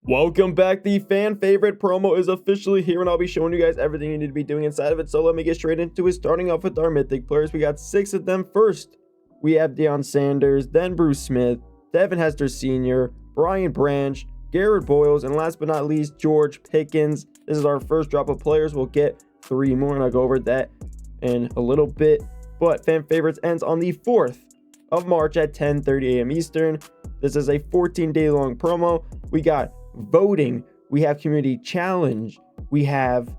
Welcome back. The fan favorite promo is officially here, and I'll be showing you guys everything you need to be doing inside of it. So let me get straight into it, starting off with our mythic players. We got 6 of them. First, we have Deion Sanders, then Bruce Smith, Devin Hester Sr., Brian Branch, Garrett Boyles, and last but not least, George Pickens. This is our first drop of players. We'll get 3 more, and I'll go over that in a little bit. But fan favorites ends on the 4th of March at 10:30 a.m. Eastern. This is a 14-day long promo. We got voting, we have community challenge, we have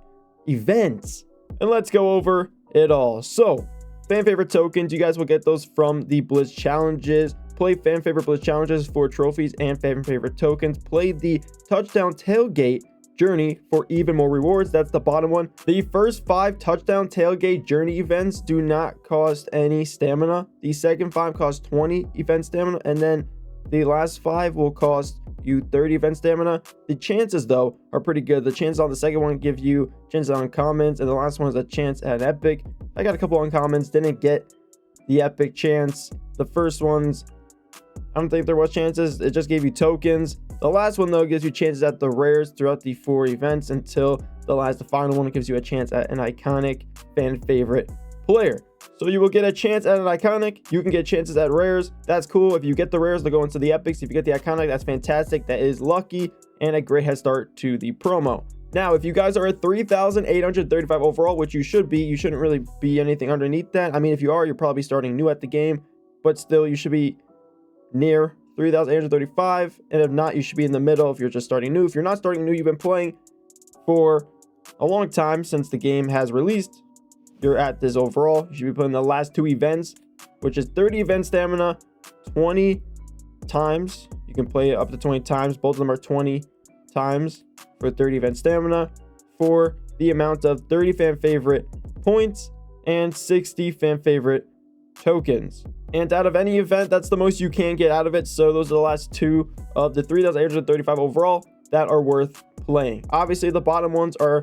events, and let's go over it all. So fan favorite tokens, you guys will get those from the Blitz challenges. Play fan favorite Blitz challenges for trophies and fan favorite tokens. Play the touchdown tailgate journey for even more rewards. That's the bottom one. The first 5 touchdown tailgate journey events do not cost any stamina. The second 5 cost 20 event stamina, and then the last 5 will cost you 30 event stamina. The chances though are pretty good. The chances on the second one give you chances on uncommons, and the last one is a chance at an epic. I got a couple uncommons, didn't get the epic chance. The first ones, I don't think there was chances, it just gave you tokens. The last one though gives you chances at the rares throughout the 4 events until the final one gives you a chance at an iconic fan favorite player. So you will get a chance at an iconic. You can get chances at rares. That's cool. If you get the rares, they'll go into the epics. If you get the iconic, that's fantastic. That is lucky and a great head start to the promo. Now, if you guys are at 3,835 overall, which you should be, you shouldn't really be anything underneath that. I mean, if you are, you're probably starting new at the game, but still you should be near 3,835. And if not, you should be in the middle if you're just starting new. If you're not starting new, you've been playing for a long time since the game has released, you're at this overall. You should be playing the last 2 events, which is 30 event stamina 20 times. You can play it up to 20 times. Both of them are 20 times for 30 event stamina for the amount of 30 fan favorite points and 60 fan favorite tokens. And out of any event, that's the most you can get out of it. So those are the last 2 of the 3,835 overall that are worth playing. Obviously, the bottom ones are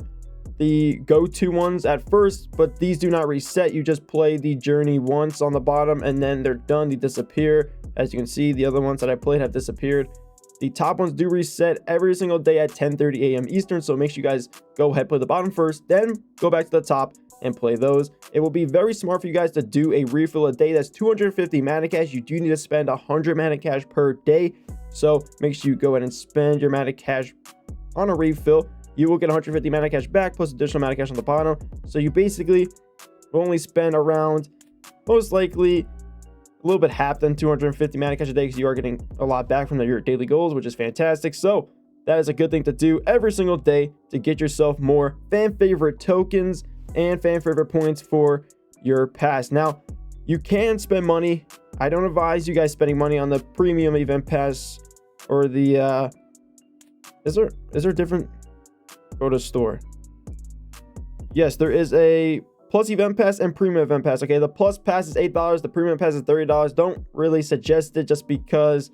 the go-to ones at first, but these do not reset. You just play the journey once on the bottom and then they're done. They disappear. As you can see, the other ones that I played have disappeared. The top ones do reset every single day at 10:30 a.m. Eastern, so make sure you guys go ahead, play the bottom first, then go back to the top and play those. It will be very smart for you guys to do a refill a day. That's 250 mana cash. You do need to spend 100 mana cash per day, so make sure you go ahead and spend your mana cash on a refill. You will get 150 mana cash back plus additional mana cash on the bottom. So you basically will only spend around, most likely, a little bit half than 250 mana cash a day, because you are getting a lot back from your daily goals, which is fantastic. So that is a good thing to do every single day to get yourself more fan favorite tokens and fan favorite points for your pass. Now, you can spend money. I don't advise you guys spending money on the premium event pass or the is there different? Go to store. Yes, there is a plus event pass and premium event pass. Okay, the plus pass is $8, the premium pass is $30. Don't really suggest it just because,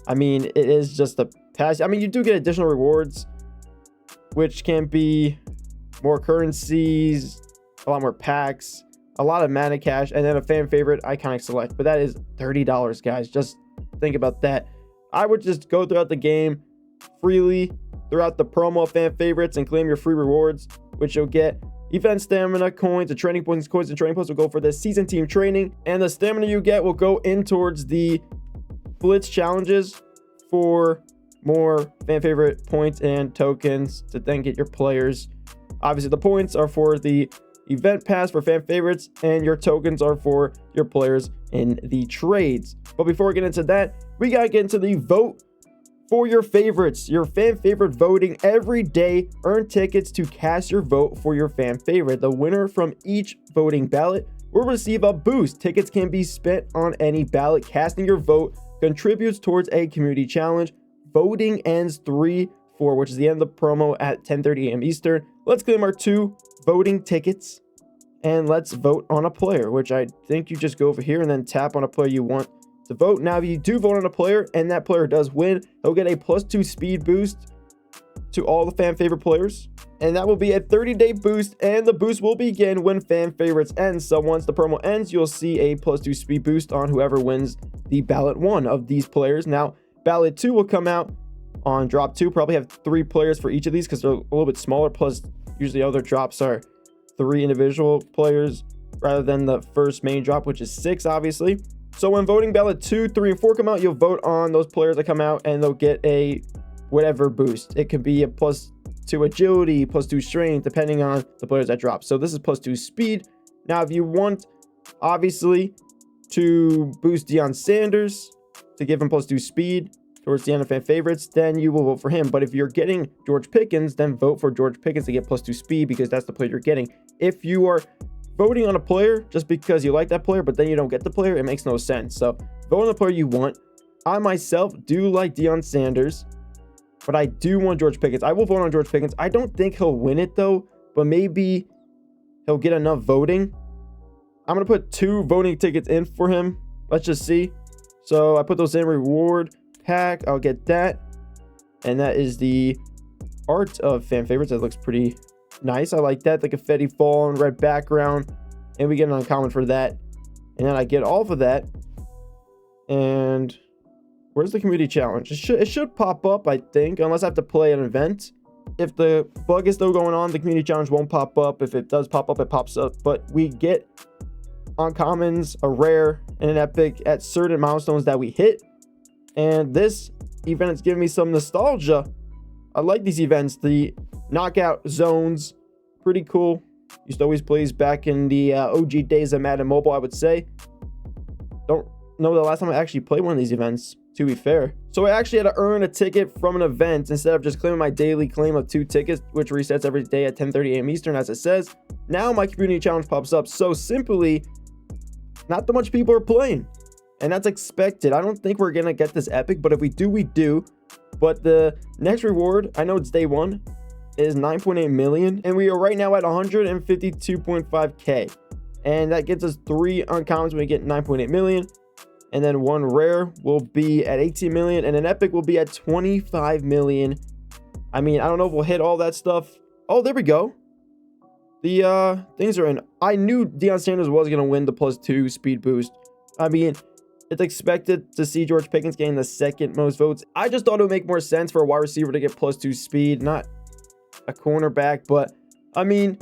I mean, it is just a pass. I mean, you do get additional rewards, which can be more currencies, a lot more packs, a lot of mana cash, and then a fan favorite iconic select. But that is $30, guys. Just think about that. I would just go throughout the game freely throughout the promo fan favorites and claim your free rewards, which you'll get event stamina, coins, and training points. Coins and training points will go for the season team training, and the stamina you get will go in towards the Blitz challenges for more fan favorite points and tokens to then get your players. Obviously, the points are for the event pass for fan favorites, and your tokens are for your players in the trades. But before we get into that, we gotta get into the vote for your favorites. Your fan favorite voting every day. Earn tickets to cast your vote for your fan favorite. The winner from each voting ballot will receive a boost. Tickets can be spent on any ballot. Casting your vote contributes towards a community challenge. Voting ends 3/4, which is the end of the promo at 10:30 a.m. Eastern. Let's claim our 2 voting tickets and let's vote on a player, which I think you just go over here and then tap on a player you want to vote. Now, if you do vote on a player and that player does win, he'll get a +2 speed boost to all the fan favorite players, and that will be a 30-day boost, and the boost will begin when fan favorites end. So once the promo ends, you'll see a +2 speed boost on whoever wins the ballot 1 of these players. Now, ballot 2 will come out on drop 2. Probably have 3 players for each of these because they're a little bit smaller. Plus, usually other drops are 3 individual players rather than the first main drop, which is 6, obviously. So when voting ballot 2, 3, and 4 come out, you'll vote on those players that come out, and they'll get a whatever boost. It could be a +2 agility, +2 strength, depending on the players that drop. So this is +2 speed. Now, if you want, obviously, to boost Deion Sanders, to give him +2 speed towards the end of fan favorites, then you will vote for him. But if you're getting George Pickens, then vote for George Pickens to get +2 speed, because that's the player you're getting. If you are voting on a player just because you like that player, but then you don't get the player, it makes no sense. So vote on the player you want. I myself do like Deion Sanders, but I do want George Pickens. I will vote on George Pickens. I don't think he'll win it though, but maybe he'll get enough voting. I'm going to put 2 voting tickets in for him. Let's just see. So I put those in reward pack. I'll get that. And that is the art of fan favorites. That looks pretty nice. I like that. The confetti fall and red background. And we get an uncommon for that. And then I get off of that. And where's the community challenge? It should pop up, I think, unless I have to play an event. If the bug is still going on, the community challenge won't pop up. If it does pop up, it pops up. But we get uncommons, a rare, and an epic at certain milestones that we hit. And this event is giving me some nostalgia. I like these events. The knockout zones, pretty cool. Used to always play these back in the OG days of Madden Mobile, I would say. Don't know the last time I actually played one of these events, to be fair. So I actually had to earn a ticket from an event instead of just claiming my daily claim of 2 tickets, which resets every day at 10:30 a.m. Eastern, as it says. Now my community challenge pops up. So simply, not that much people are playing, and that's expected. I don't think we're gonna get this epic, but if we do, we do. But the next reward, I know it's day 1, is 9.8 million, and we are right now at 152.5k, and that gets us 3 uncommons when we get 9.8 million, and then 1 rare will be at 18 million, and an epic will be at 25 million. I mean, I don't know if we'll hit all that stuff. Oh, there we go. The things are in. I knew Deion Sanders was going to win the +2 speed boost. I mean, it's expected to see George Pickens getting the 2nd most votes. I just thought it would make more sense for a wide receiver to get +2 speed, not a cornerback. But I mean,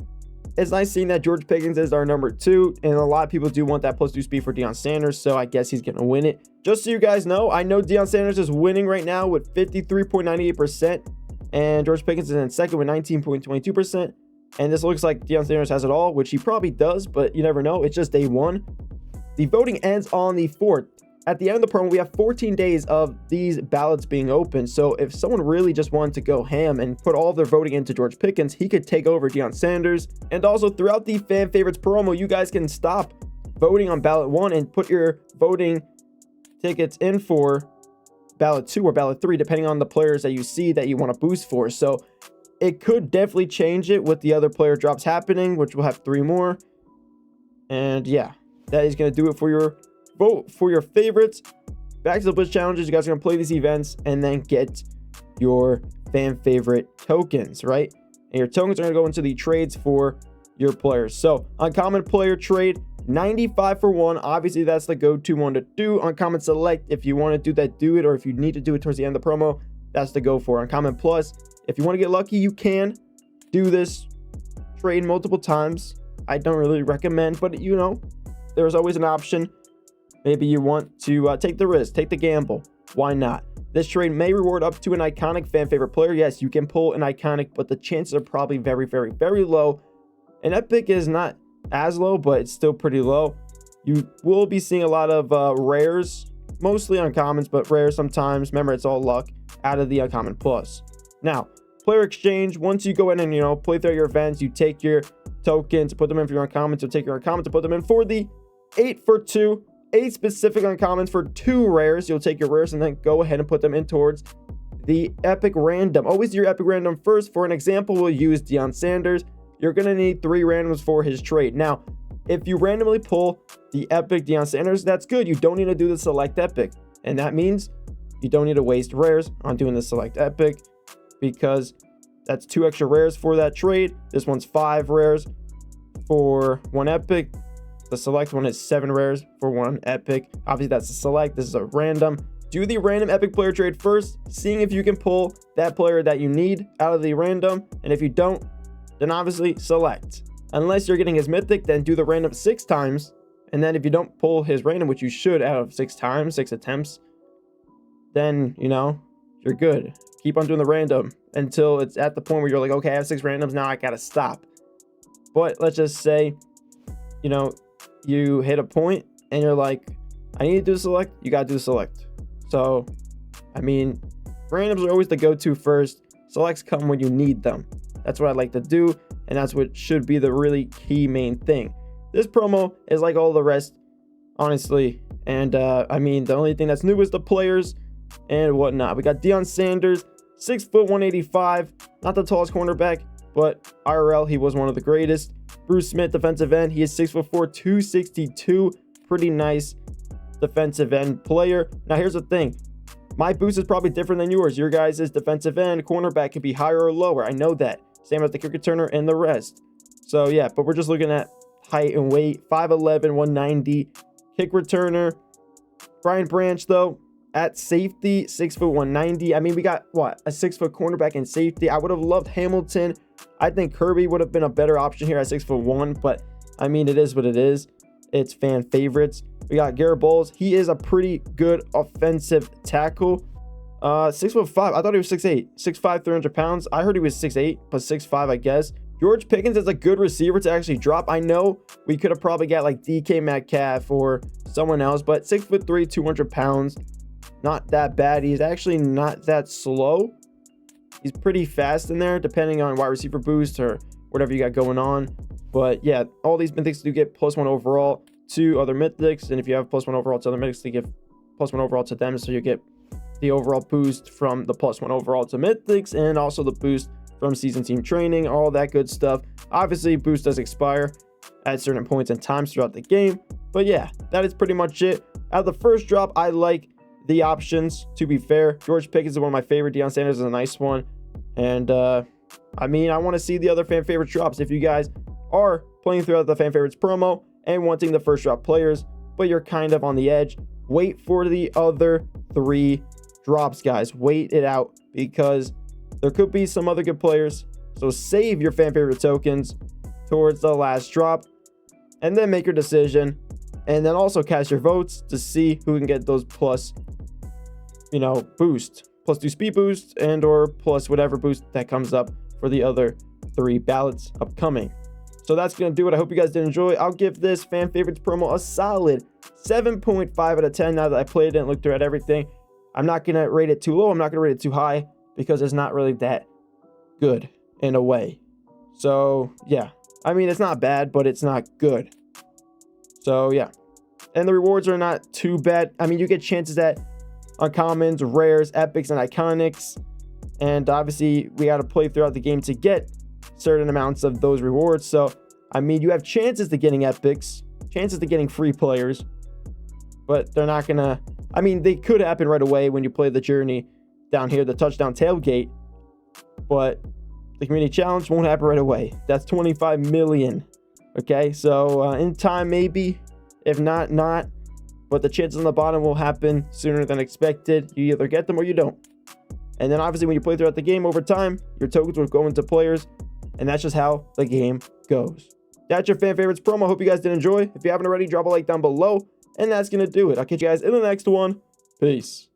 it's nice seeing that George Pickens is our number 2, and a lot of people do want that +2 speed for Deion Sanders, so I guess he's going to win it. Just so you guys know, I know Deion Sanders is winning right now with 53.98%, and George Pickens is in 2nd with 19.22%. And this looks like Deion Sanders has it all, which he probably does, but you never know. It's just day 1. The voting ends on the 4th. At the end of the promo, we have 14 days of these ballots being open. So if someone really just wanted to go ham and put all of their voting into George Pickens, he could take over Deion Sanders. And also throughout the fan favorites promo, you guys can stop voting on ballot 1 and put your voting tickets in for ballot 2 or ballot 3, depending on the players that you see that you want to boost for. So it could definitely change it with the other player drops happening, which will have 3 more. And yeah, that is going to do it for your vote for your favorites. Back to the Blitz challenges. You guys are going to play these events and then get your fan favorite tokens, right? And your tokens are going to go into the trades for your players. So uncommon player trade, 95 for 1. Obviously, that's the go-to one to do. Uncommon select, if you want to do that, do it. Or if you need to do it towards the end of the promo, that's the go for. Uncommon plus, if you want to get lucky, you can do this trade multiple times. I don't really recommend, but you know, there's always an option. Maybe you want to take the risk, take the gamble. Why not? This trade may reward up to an iconic fan favorite player. Yes, you can pull an iconic, but the chances are probably very, very, very low. An epic is not as low, but it's still pretty low. You will be seeing a lot of rares, mostly uncommons, but rares sometimes. Remember, it's all luck out of the uncommon plus. Now, player exchange, once you go in and, you know, play through your events, you take your tokens, put them in for your uncommons, so take your uncommons to put them in for the 8 for 2. 8 specific uncommons for 2 rares. You'll take your rares and then go ahead and put them in towards the epic random. Always do your epic random first. For an example, we'll use Deion Sanders. You're going to need 3 randoms for his trade. Now, if you randomly pull the epic Deion Sanders, that's good. You don't need to do the select epic. And that means you don't need to waste rares on doing the select epic, because that's 2 extra rares for that trade. This one's 5 rares for 1 epic. The select one is 7 rares for 1 epic. Obviously, that's a select. This is a random. do the random epic player trade first, seeing if you can pull that player that you need out of the random. And if you don't, then obviously select. Unless you're getting his mythic, then do the random 6 times. And then if you don't pull his random, which you should out of 6 times, 6 attempts, then, you know, you're good. Keep on doing the random until it's at the point where you're like, okay, I have 6 randoms, now I gotta stop. But let's just say, you know, you hit a point and you're like, I need to do select, you gotta do select. So, I mean, randoms are always the go-to first. Selects come when you need them. That's what I like to do, and that's what should be the really key main thing. This promo is like all the rest, honestly. And I mean, the only thing that's new is the players and whatnot. We got Deion Sanders, 6 foot 185, not the tallest cornerback, but IRL, he was one of the greatest. Bruce Smith, defensive end, he is 6 foot 4, 262, pretty nice defensive end player. Now here's the thing, my boost is probably different than yours. Your guys' defensive end cornerback could be higher or lower, I know that. Same with the kick returner and the rest. So yeah, but we're just looking at height and weight. 5'11", 190 kick returner. Brian Branch though at safety, 6 foot 190. I mean, we got what, a 6 foot cornerback in safety. I would have loved Hamilton. I think Kirby would have been a better option here at 6'1", but I mean, it is what it is. It's fan favorites. We got Garrett Bowles. He is a pretty good offensive tackle. 6'5". I thought he was 6'8", 6'5", 300 pounds. I heard he was 6'8", but 6'5", I guess. George Pickens is a good receiver to actually drop. I know we could have probably got like DK Metcalf or someone else, but 6'3", 200 pounds. Not that bad. He's actually not that slow. He's pretty fast in there, depending on wide receiver boost or whatever you got going on. But yeah, all these mythics do get +1 overall to other mythics. And if you have +1 overall to other mythics, they give +1 overall to them. So you get the overall boost from the +1 overall to mythics and also the boost from season team training, all that good stuff. Obviously, boost does expire at certain points and times throughout the game. But yeah, that is pretty much it. Out of the first drop, I like the options, to be fair. George Pickens is one of my favorite. Deion Sanders is a nice one. And I mean, I want to see the other fan favorites drops. If you guys are playing throughout the fan favorites promo and wanting the first drop players, but you're kind of on the edge, wait for the other 3 drops, guys. Wait it out, because there could be some other good players. So save your fan favorite tokens towards the last drop and then make your decision, and then also cast your votes to see who can get those plus, you know, boost, +2 speed boost and or plus whatever boost that comes up for the other 3 ballots upcoming. So that's gonna do it. I hope you guys did enjoy. I'll give this fan favorites promo a solid 7.5 out of 10 now that I played it and looked through at everything. I'm not gonna rate it too low, I'm not gonna rate it too high, because it's not really that good in a way. So yeah, I mean, it's not bad, but it's not good. So yeah, and the rewards are not too bad. I mean, you get chances at uncommons, rares, epics, and iconics, and obviously we got to play throughout the game to get certain amounts of those rewards. So I mean, you have chances to getting epics, chances to getting free players, but they're not gonna, I mean, they could happen right away when you play the journey down here, the touchdown tailgate, but the community challenge won't happen right away. That's 25 million. Okay, so in time, maybe, if not, not, but the chances on the bottom will happen sooner than expected. You either get them or you don't. And then obviously when you play throughout the game over time, your tokens will go into players, and that's just how the game goes. That's your fan favorites promo. Hope you guys did enjoy. If you haven't already, drop a like down below, and that's gonna do it. I'll catch you guys in the next one. Peace.